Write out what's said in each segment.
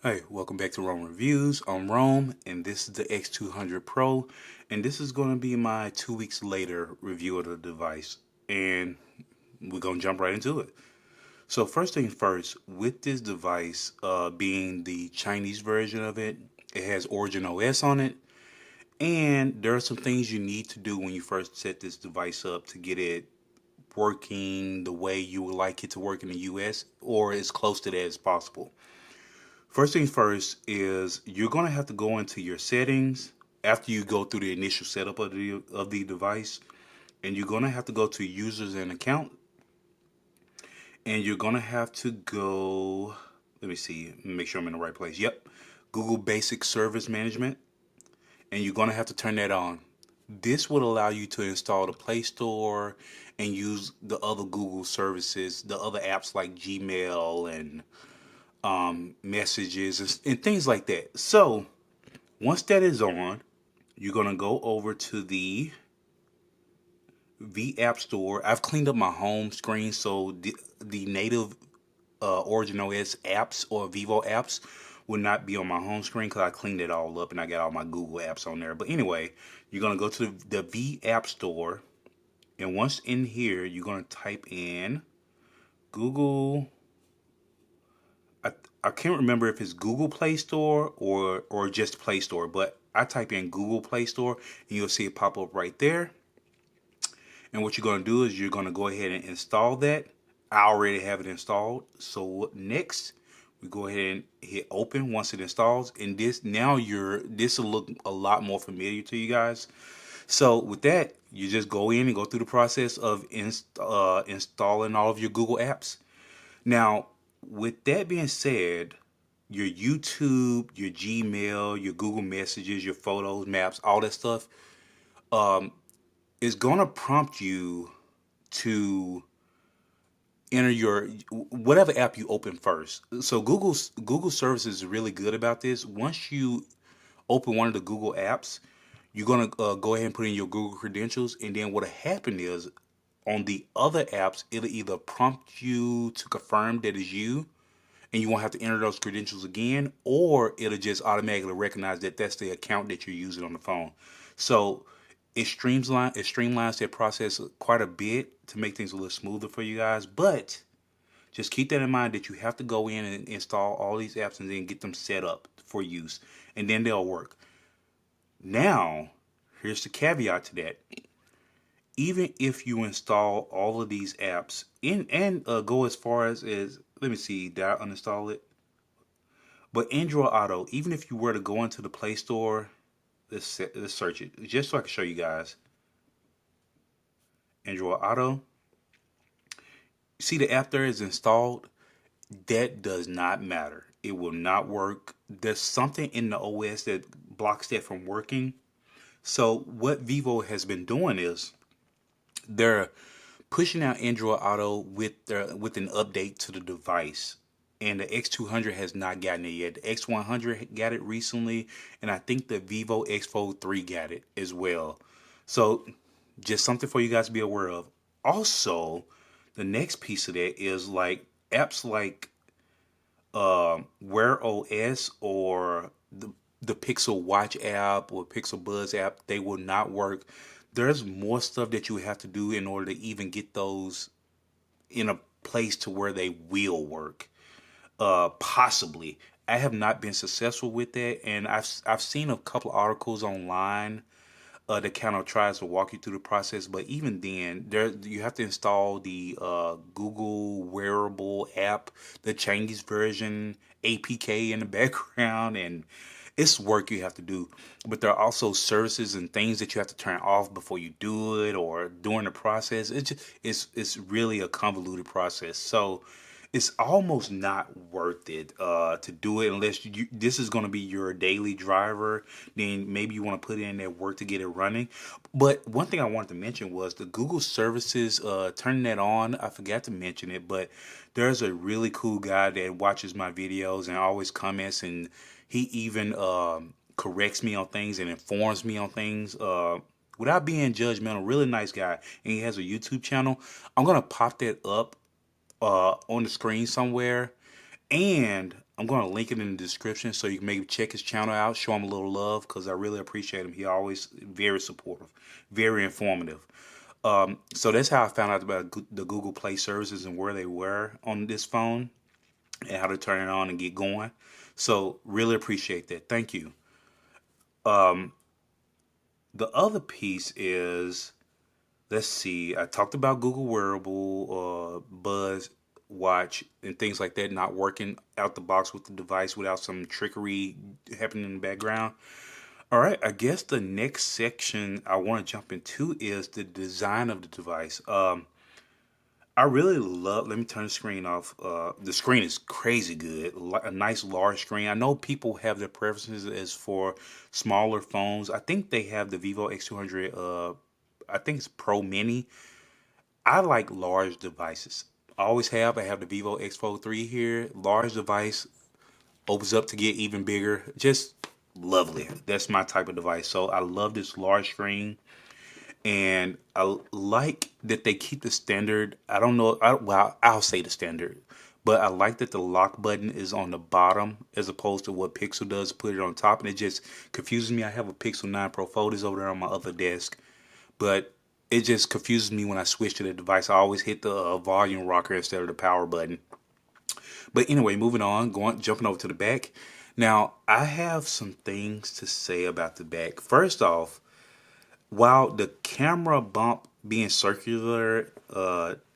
Hey, welcome back to Rome Reviews. I'm Rome, and this is the X200 Pro, and this is going to be my 2 weeks later review of the device, and we're going to jump right into it. So first things first, with this device being the Chinese version of it, it has Origin OS on it, and there are some things you need to do when you first set this device up to get it working the way you would like it to work in the US or as close to that as possible. First things first is you're going to have to go into your settings after you go through the initial setup of the device, and you're going to have to go to users and account, and you're going to have to go, let me see, make sure I'm in the right place. Yep. Google Basic Service Management, and you're going to have to turn that on. This would allow you to install the Play Store and use the other Google services, the other apps like Gmail and messages and things like that. So once that is on, you're going to go over to the V App Store. I've cleaned up my home screen, so the native Origin OS apps or Vivo apps will not be on my home screen because I cleaned it all up and I got all my Google apps on there. But anyway, you're going to go to the V App Store, and once in here, you're going to type in Google. I can't remember if it's Google Play Store or just Play Store, but I type in Google Play Store and you'll see it pop up right there. And what you're going to do is you're going to go ahead and install that. I already have it installed. So next, we go ahead and hit open once it installs. And this will look a lot more familiar to you guys. So with that, you just go in and go through the process of installing all of your Google apps. Now, with that being said, your YouTube, your Gmail, your Google Messages, your photos, maps, all that stuff, is going to prompt you to enter your whatever app you open first. So Google services is really good about this. Once you open one of the Google apps, you're going to go ahead and put in your Google credentials, and then what'll happen is on the other apps, it'll either prompt you to confirm that it's you, and you won't have to enter those credentials again, or it'll just automatically recognize that that's the account that you're using on the phone. So it streamlines that process quite a bit to make things a little smoother for you guys. But just keep that in mind that you have to go in and install all these apps and then get them set up for use, and then they'll work. Now, here's the caveat to that. Even if you install all of these apps and go as far as let me see, did I uninstall it? But Android Auto, even if you were to go into the Play Store, let's search it just so I can show you guys. Android Auto. See the app there is installed. That does not matter. It will not work. There's something in the OS that blocks that from working. So what Vivo has been doing is they're pushing out Android Auto with an update to the device. And the X200 has not gotten it yet. The X100 got it recently, and I think the Vivo X Fold 3 got it as well. So just something for you guys to be aware of. Also, the next piece of that is like apps like Wear OS or the Pixel Watch app or Pixel Buds app. They will not work. There's more stuff that you have to do in order to even get those in a place to where they will work. Possibly. I have not been successful with that, and I've seen a couple of articles online that kind of tries to walk you through the process. But even then, there you have to install the Google Wearable app, the Chinese version, APK in the background, and it's work you have to do. But there are also services and things that you have to turn off before you do it or during the process. It's really a convoluted process. So it's almost not worth it to do it unless this is going to be your daily driver. Then maybe you want to put in that work to get it running. But one thing I wanted to mention was the Google services, turning that on. I forgot to mention it, but there's a really cool guy that watches my videos and always comments, and he even corrects me on things and informs me on things without being judgmental. Really nice guy, and he has a YouTube channel. I'm gonna pop that up on the screen somewhere, and I'm going to link it in the description so you can maybe check his channel out, show him a little love, because I really appreciate him. He always very supportive, very informative. So that's how I found out about the Google Play services and where they were on this phone and how to turn it on and get going. So really appreciate that. Thank you. The other piece is, let's see, I talked about Google Wearable, Buzz Watch, and things like that not working out the box with the device without some trickery happening in the background. All right, I guess the next section I want to jump into is the design of the device. I really love, let me turn the screen off. The screen is crazy good. A nice large screen. I know people have their preferences as for smaller phones. I think they have the Vivo X200, I think it's Pro Mini. I like large devices. I always have. I have the Vivo X Fold 3 here. Large device, opens up to get even bigger. Just lovely. That's my type of device. So I love this large screen. And I like that they keep the standard. I don't know. Well, I'll say the standard. But I like that the lock button is on the bottom as opposed to what Pixel does, put it on top. And it just confuses me. I have a Pixel 9 Pro Fold over there on my other desk. But it just confuses me when I switch to the device. I always hit the volume rocker instead of the power button. But anyway, moving on, jumping over to the back. Now, I have some things to say about the back. First off, while the camera bump being circular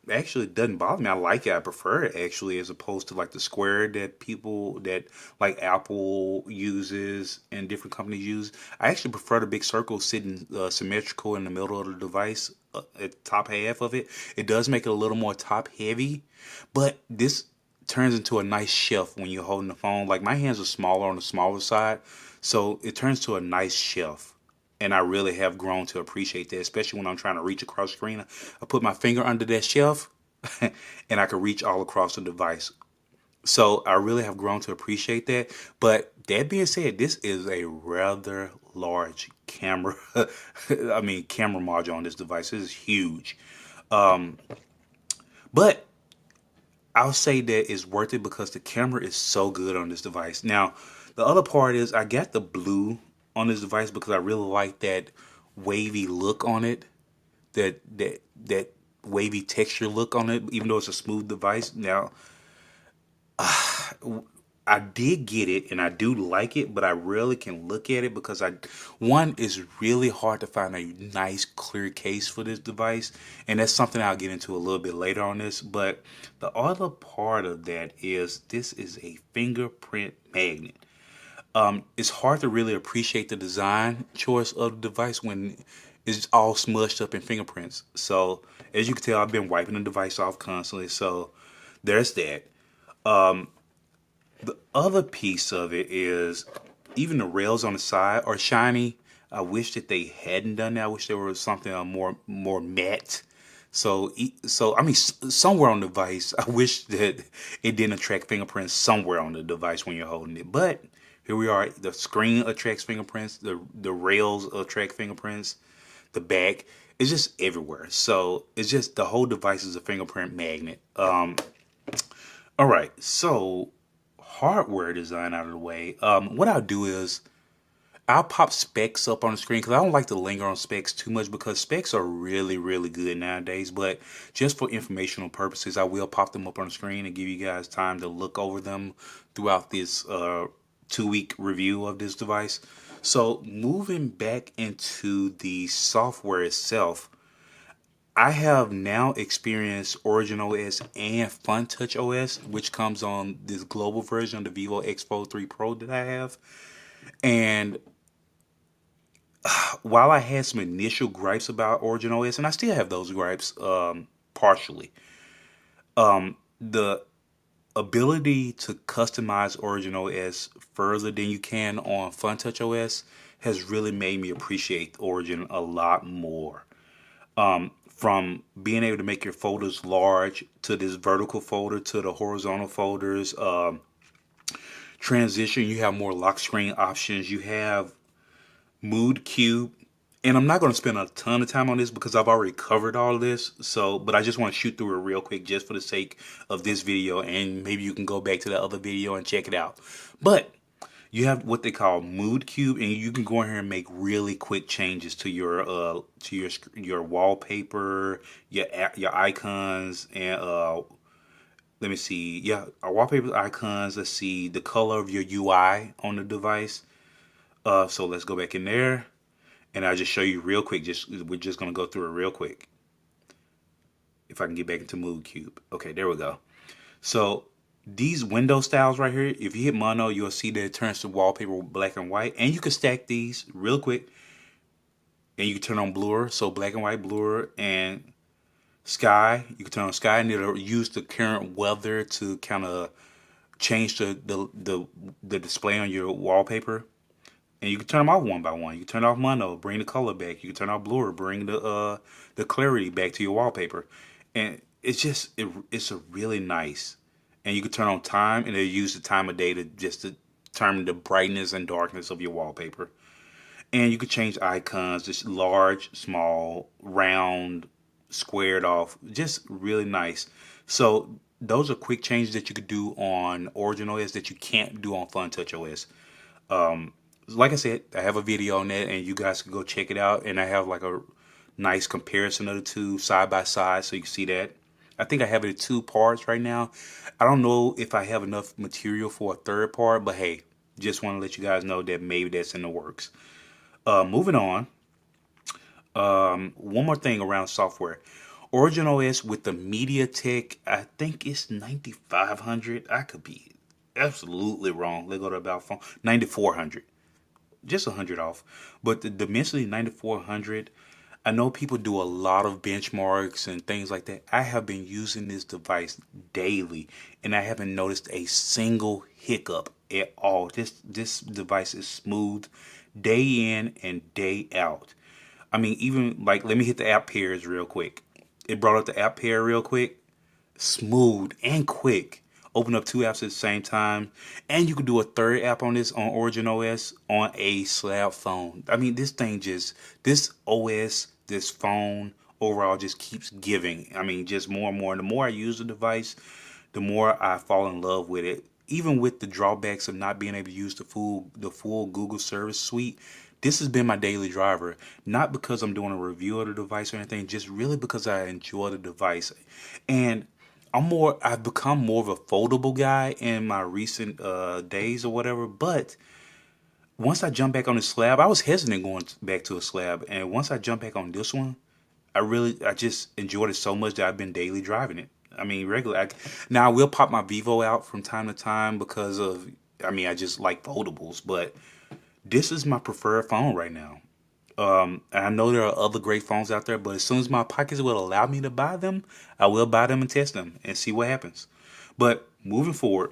actually doesn't bother me, I like it. I prefer it actually, as opposed to like the square that people that like Apple uses and different companies use. I actually prefer the big circle sitting symmetrical in the middle of the device at the top half of it. It does make it a little more top heavy, but this turns into a nice shelf when you're holding the phone. Like my hands are smaller on the smaller side, so it turns to a nice shelf. And I really have grown to appreciate that, especially when I'm trying to reach across the screen. I put my finger under that shelf and I can reach all across the device. So I really have grown to appreciate that. But that being said, this is a rather large camera. I mean, camera module on this device. This is huge. But I'll say that it's worth it because the camera is so good on this device. Now, the other part is I got the blue on this device because I really like that wavy look on it, that wavy texture look on it, even though it's a smooth device. Now, I did get it and I do like it, but I really can look at it because one is really hard to find a nice clear case for this device, and that's something I'll get into a little bit later on this. But the other part of that is this is a fingerprint magnet. It's hard to really appreciate the design choice of the device when it's all smushed up in fingerprints. So as you can tell, I've been wiping the device off constantly. So there's that. The other piece of it is even the rails on the side are shiny. I wish that they hadn't done that. I wish there was something more matte. So I mean, somewhere on the device, I wish that it didn't attract fingerprints somewhere on the device when you're holding it. But here we are. The screen attracts fingerprints. The rails attract fingerprints. The back is just everywhere. So it's just the whole device is a fingerprint magnet. All right. So hardware design out of the way. What I'll do is I'll pop specs up on the screen because I don't like to linger on specs too much because specs are really, really good nowadays. But just for informational purposes, I will pop them up on the screen and give you guys time to look over them throughout this 2-week review of this device. So moving back into the software itself, I have now experienced Origin OS and FunTouch OS, which comes on this global version of the Vivo X Fold 3 Pro that I have. And while I had some initial gripes about Origin OS, and I still have those gripes partially, the ability to customize Origin OS further than you can on FunTouch OS has really made me appreciate Origin a lot more. From being able to make your folders large to this vertical folder to the horizontal folders, transition, you have more lock screen options. You have mood cube And I'm not going to spend a ton of time on this because I've already covered all of this. So, but I just want to shoot through it real quick just for the sake of this video. And maybe you can go back to the other video and check it out. But you have what they call Mood Cube, and you can go in here and make really quick changes to your wallpaper, your icons, and let me see. Yeah, our wallpaper icons. Let's see the color of your UI on the device. So let's go back in there. And I'll just show you real quick. We're just gonna go through it real quick. If I can get back into Mood Cube. Okay, there we go. So these window styles right here, if you hit mono, you'll see that it turns to wallpaper black and white. And you can stack these real quick. And you can turn on blur, so black and white blur, and sky. You can turn on sky, and it'll use the current weather to kind of change the display on your wallpaper. And you can turn them off one by one. You can turn off mono, bring the color back. You can turn off blur, bring the clarity back to your wallpaper. And it's a really nice. And you can turn on time, and it'll use the time of day to just determine the brightness and darkness of your wallpaper. And you can change icons, just large, small, round, squared off. Just really nice. So those are quick changes that you could do on Origin OS that you can't do on FunTouch OS. Like I said, I have a video on that, and you guys can go check it out. And I have like a nice comparison of the two side by side, so you can see that. I think I have it in 2 parts right now. I don't know if I have enough material for a 3rd part, but hey, just want to let you guys know that maybe that's in the works. Moving on. One more thing around software. Origin OS with the MediaTek, I think it's 9500. I could be absolutely wrong. Let's go to about phone 9400. Just 100 off. But the Dimensity 9400, I know people do a lot of benchmarks and things like that. I have been using this device daily, and I haven't noticed a single hiccup at all. This device is smooth day in and day out. I mean, even like, let me hit the app pairs real quick. It brought up the app pair real quick. Smooth and quick. Open up 2 apps at the same time. And you can do a 3rd app on this on Origin OS on a slab phone. I mean, this OS, this phone overall just keeps giving. I mean, just more and more. And the more I use the device, the more I fall in love with it. Even with the drawbacks of not being able to use the full Google service suite, this has been my daily driver. Not because I'm doing a review of the device or anything, just really because I enjoy the device. And I've become more of a foldable guy in my recent days or whatever. But once I jumped back on the slab, I was hesitant going back to a slab. And once I jumped back on this one, I just enjoyed it so much that I've been daily driving it. I mean, now I will pop my Vivo out from time to time because I just like foldables. But this is my preferred phone right now. And I know there are other great phones out there, but as soon as my pockets will allow me to buy them, I will buy them and test them and see what happens. But moving forward,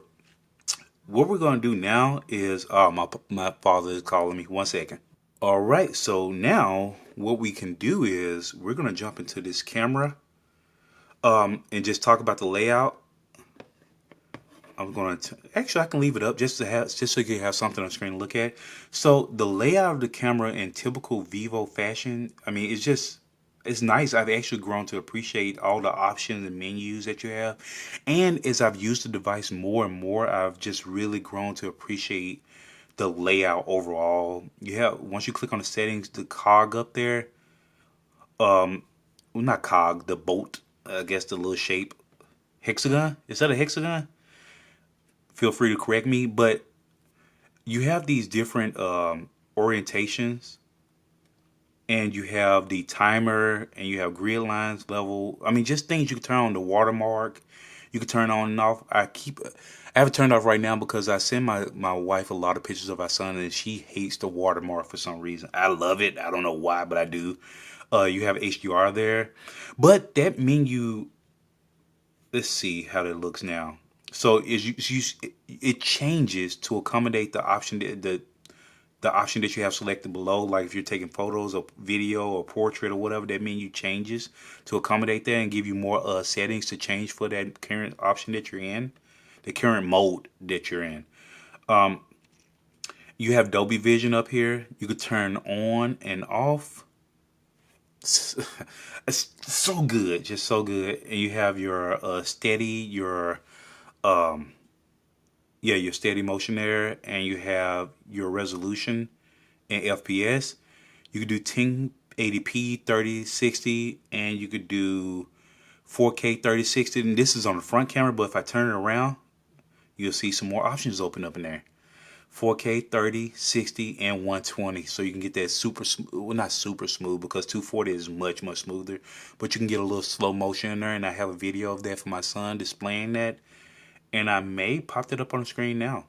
what we're going to do now is, my father is calling me. 1 second. All right, so now what we can do is we're going to jump into this camera, and just talk about the layout. I'm going to actually, I can leave it up just so you can have something on screen to look at. So the layout of the camera in typical Vivo fashion, I mean, it's nice. I've actually grown to appreciate all the options and menus that you have. And as I've used the device more and more, I've just really grown to appreciate the layout overall. Once you click on the settings, the cog up there, well, not cog, the bolt, I guess the little shape, hexagon. Is that a hexagon? Feel free to correct me, but you have these different orientations, and you have the timer, and you have grid lines, level. I mean, just things you can turn on. The watermark, you can turn on and off. I have it turned off right now because I send my wife a lot of pictures of our son, and she hates the watermark for some reason. I love it. I don't know why, but I do. You have HDR there, but that menu. Let's see how that looks now. So it changes to accommodate the option the option that you have selected below. Like if you're taking photos or video or portrait or whatever, that menu changes to accommodate that and give you more settings to change for that current option that you're in, the current mode that you're in. You have Dolby Vision up here. You could turn on and off. It's so good, just so good. And you have your steady, your um, yeah, your steady motion there, and you have your resolution and FPS. You could do 1080p 3060, and you could do 4K 3060. And this is on the front camera, but if I turn it around, you'll see some more options open up in there. 4K 30, 60, and 120. So you can get that super smooth, well, not super smooth because 240 is much, much smoother. But you can get a little slow motion in there. And I have a video of that for my son displaying that. And I may pop that up on the screen now.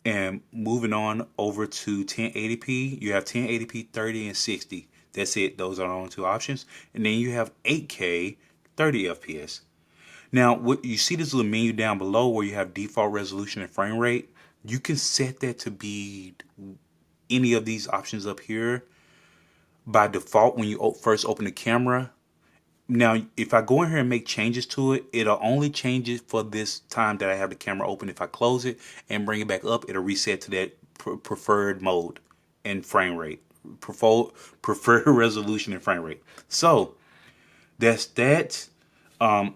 And moving on over to 1080p, you have 1080p 30 and 60. That's it. Those are the only two options. And then you have 8K 30 FPS. Now, what you see this little menu down below where you have default resolution and frame rate. You can set that to be any of these options up here by default when you first open the camera. Now, if I go in here and make changes to it, it'll only change it for this time that I have the camera open. If I close it and bring it back up, it'll reset to that preferred mode and frame rate, preferred resolution and frame rate. So that's that. And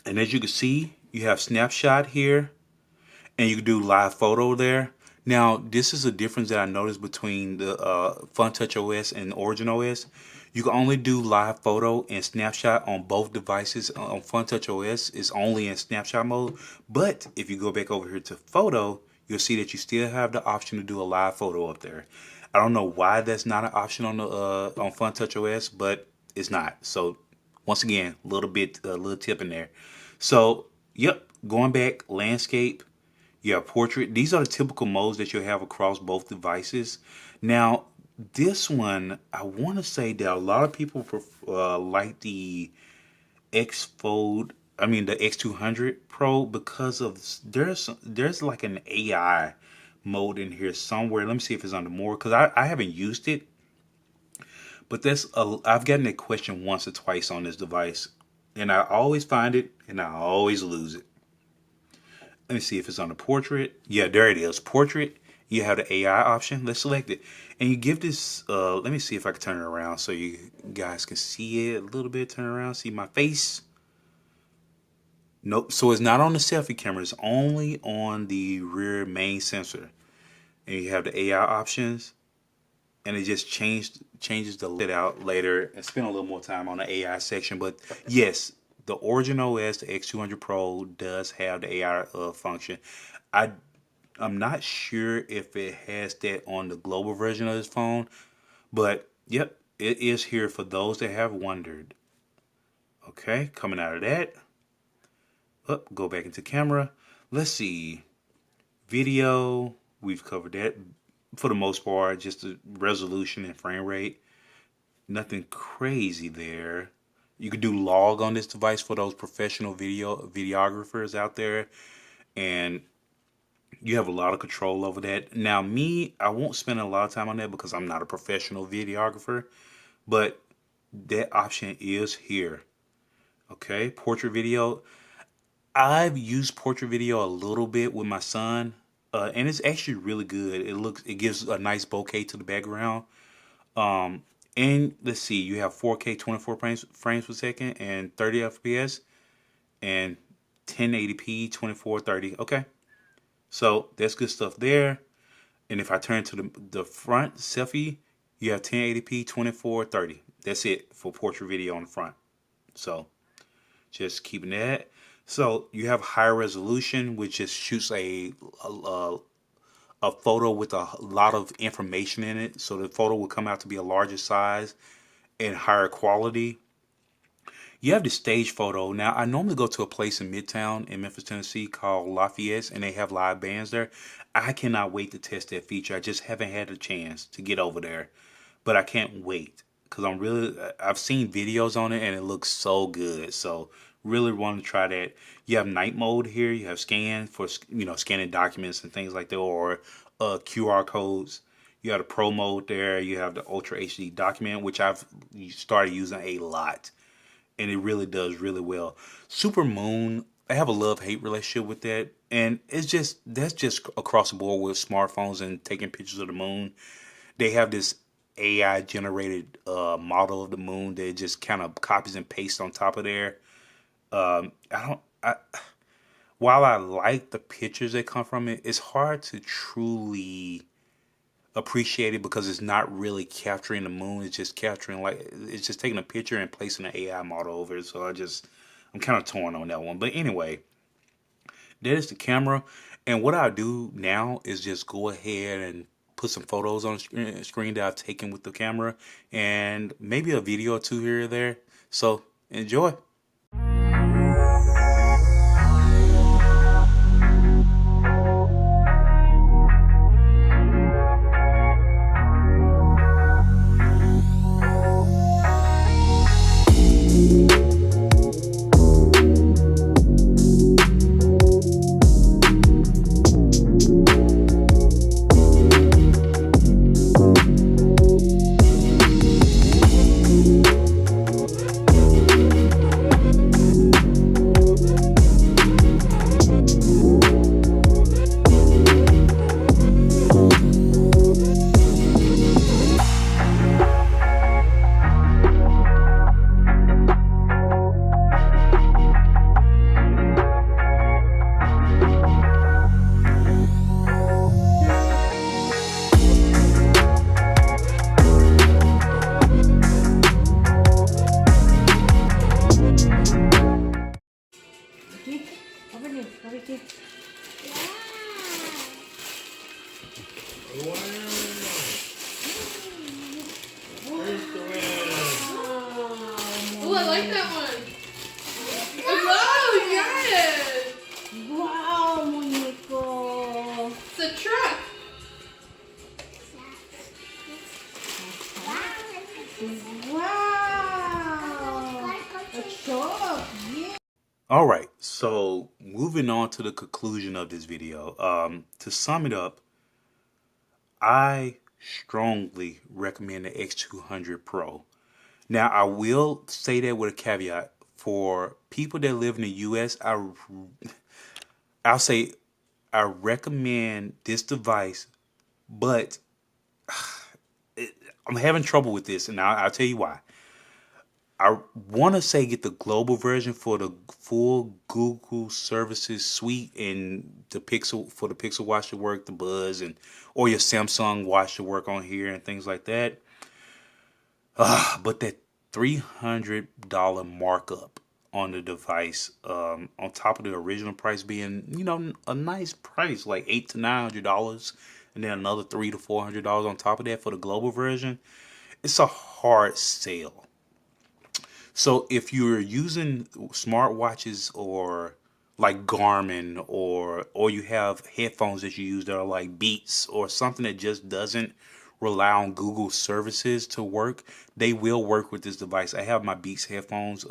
as you can see, you have snapshot here, and you can do live photo there. Now, this is a difference that I noticed between the FunTouch OS and Origin OS. You can only do live photo and snapshot on both devices. On FunTouch OS, it's only in snapshot mode. But if you go back over here to photo, you'll see that you still have the option to do a live photo up there. I don't know why that's not an option on the on FunTouch OS, but it's not. So once again, a little tip in there. So yep, going back, landscape. Yeah, portrait. These are the typical modes that you'll have across both devices. Now, this one, I want to say that a lot of people like the X Fold. I mean, the X200 Pro because of there's like an AI mode in here somewhere. Let me see if it's under more because I haven't used it, but I've gotten that question once or twice on this device, and I always find it and I always lose it. Let me see if it's on the portrait. Yeah, there it is. Portrait. You have the AI option. Let's select it. And you give this, let me see if I can turn it around so you guys can see it a little bit. Turn around, see my face. Nope. So it's not on the selfie camera. It's only on the rear main sensor. And you have the AI options. And it just changes the lid out later and spend a little more time on the AI section. But yes, the Origin OS, the X200 Pro, does have the AI function. I'm not sure if it has that on the global version of this phone, but yep, it is here for those that have wondered. Okay, coming out of that, go back into camera. Let's see, video. We've covered that for the most part, just the resolution and frame rate. Nothing crazy there. You could do log on this device for those professional videographers out there, and you have a lot of control over that. Now, me, I won't spend a lot of time on that because I'm not a professional videographer, but that option is here. Okay, portrait video. I've used portrait video a little bit with my son, and it's actually really good. It gives a nice bokeh to the background. And let's see, you have 4K 24 frames per second and 30 FPS and 1080p 2430. Okay. So that's good stuff there. And if I turn to the front selfie, you have 1080p 2430. That's it for portrait video on the front. So just keeping that. So you have higher resolution, which just shoots a photo with a lot of information in it. So the photo will come out to be a larger size and higher quality. You have the stage photo. Now, I normally go to a place in Midtown in Memphis, Tennessee called Lafayette, and they have live bands there. I cannot wait to test that feature. I just haven't had a chance to get over there, but I can't wait because I've seen videos on it and it looks so good. So really want to try that. You have night mode here. You have scan for, scanning documents and things like that, or QR codes. You have the Pro mode there. You have the Ultra HD document, which I've started using a lot, and it really does really well. Super Moon, I have a love-hate relationship with that, and that's just across the board with smartphones and taking pictures of the moon. They have this AI generated model of the moon that just kind of copies and pastes on top of there. I don't. While I like the pictures that come from it, it's hard to truly appreciate it because it's not really capturing the moon. It's just capturing it's just taking a picture and placing an AI model over it. So I'm kind of torn on that one. But anyway, that is the camera. And what I do now is just go ahead and put some photos on the screen that I've taken with the camera and maybe a video or two here or there. So enjoy. Oh, I like that one. Wow, yes. Wow, muñeco. It's a truck. Wow. A truck. Yeah. All right, so moving on to the conclusion of this video. To sum it up, I strongly recommend the X200 Pro. Now, I will say that with a caveat. For people that live in the U.S., I'll say I recommend this device, but I'm having trouble with this, and I'll tell you why. I want to say get the global version for the full Google services suite and the Pixel Watch to work, the Buzz, and or your Samsung Watch to work on here and things like that. But that $300 markup on the device, on top of the original price being, a nice price, like $800 to $900, and then another $300 to $400 on top of that for the global version, it's a hard sell. So if you're using smartwatches or like Garmin or you have headphones that you use that are like Beats or something that just doesn't rely on Google services to work, they will work with this device. I have my Beats headphones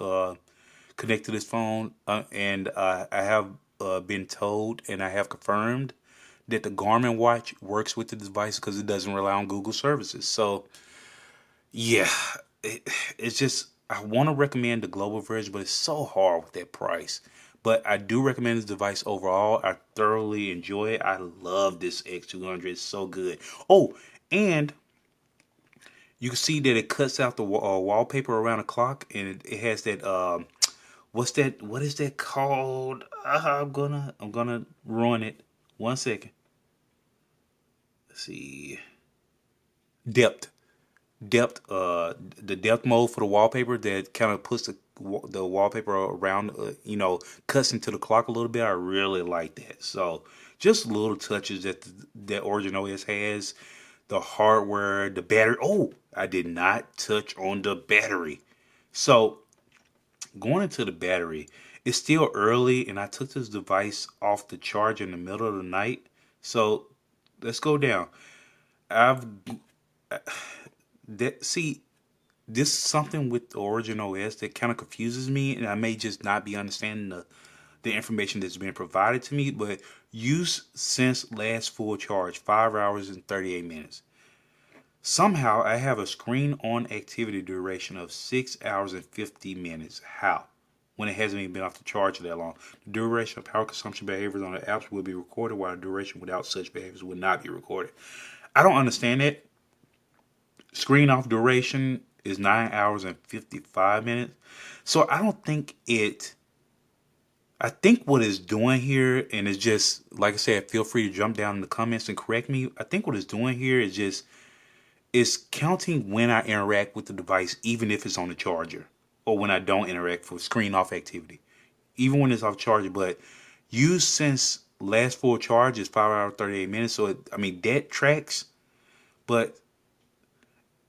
connected to this phone, and I have been told and I have confirmed that the Garmin watch works with the device because it doesn't rely on Google services. So yeah, it's just I want to recommend the global version, but it's so hard with that price. But I do recommend this device overall. I thoroughly enjoy it. I love this X200. It's so good. Oh, and you can see that it cuts out the wallpaper around the clock, and it has that what's that? What is that called? I'm gonna ruin it. 1 second. Let's see. Depth. The depth mode for the wallpaper that kind of puts the wallpaper around, cuts into the clock a little bit. I really like that. So just little touches that Origin OS has. The hardware, the battery. Oh, I did not touch on the battery. So going into the battery, it's still early, and I took this device off the charge in the middle of the night. So let's go down. This is something with the Origin OS that kind of confuses me, and I may just not be understanding the information that's been provided to me, but use since last full charge, 5 hours and 38 minutes. Somehow I have a screen on activity duration of 6 hours and 50 minutes. How? When it hasn't even been off the charge that long. The duration of power consumption behaviors on the apps will be recorded, while the duration without such behaviors will not be recorded. I don't understand that. Screen off duration is 9 hours and 55 minutes. So I don't think I think what it's doing here, and it's just, like I said, feel free to jump down in the comments and correct me. I think what it's doing here is just, it's counting when I interact with the device, even if it's on the charger, or when I don't interact for screen off activity, even when it's off charger. But use since last full charge is 5 hours 38 minutes. So I mean that tracks, but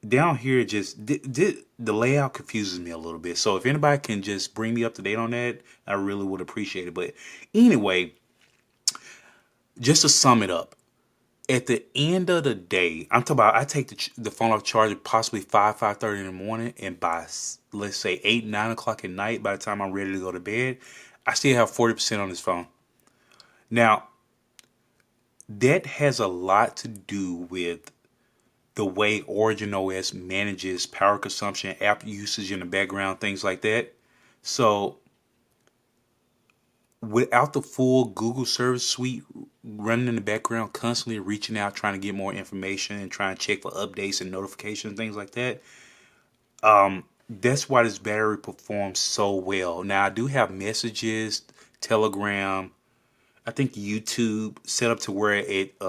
down here just the layout confuses me a little bit. So if anybody can just bring me up to date on that, I really would appreciate it. But anyway, just to sum it up, at the end of the day, I'm talking about I take the phone off charger possibly 5:30 in the morning, and by, let's say, 8, 9 o'clock at night, by the time I'm ready to go to bed, I still have 40% on this phone. Now, that has a lot to do with the way Origin OS manages power consumption, app usage in the background, things like that. So without the full Google service suite running in the background, constantly reaching out, trying to get more information and trying to check for updates and notifications, things like that, that's why this battery performs so well. Now, I do have messages, Telegram, I think YouTube set up to where it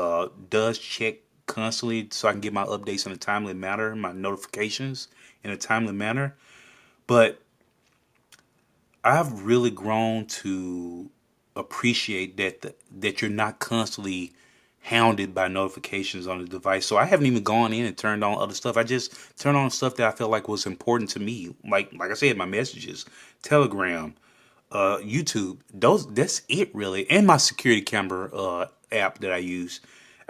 does check constantly, so I can get my updates in a timely manner, my notifications in a timely manner. But I've really grown to appreciate that you're not constantly hounded by notifications on the device. So I haven't even gone in and turned on other stuff. I just turned on stuff that I felt like was important to me. Like I said, my messages, Telegram, YouTube. That's it really. And my security camera app that I use.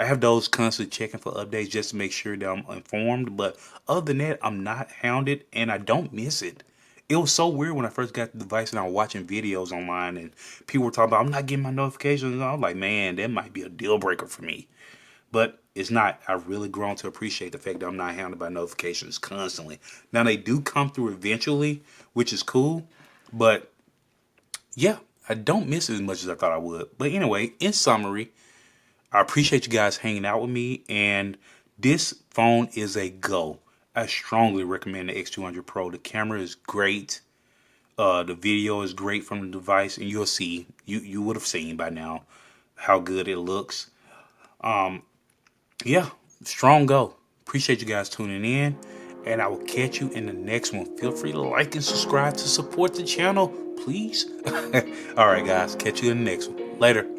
I have those constantly checking for updates just to make sure that I'm informed. But other than that, I'm not hounded and I don't miss it. It was so weird when I first got the device and I was watching videos online and people were talking about, I'm not getting my notifications. And I was like, man, that might be a deal breaker for me. But it's not. I've really grown to appreciate the fact that I'm not hounded by notifications constantly. Now, they do come through eventually, which is cool. But yeah, I don't miss it as much as I thought I would. But anyway, in summary, I appreciate you guys hanging out with me, and this phone is a go. I strongly recommend the X200 Pro. The camera is great. The video is great from the device, and you'll see, you would have seen by now how good it looks. Yeah, strong go. Appreciate you guys tuning in, and I will catch you in the next one. Feel free to like and subscribe to support the channel, please. All right, guys, catch you in the next one. Later.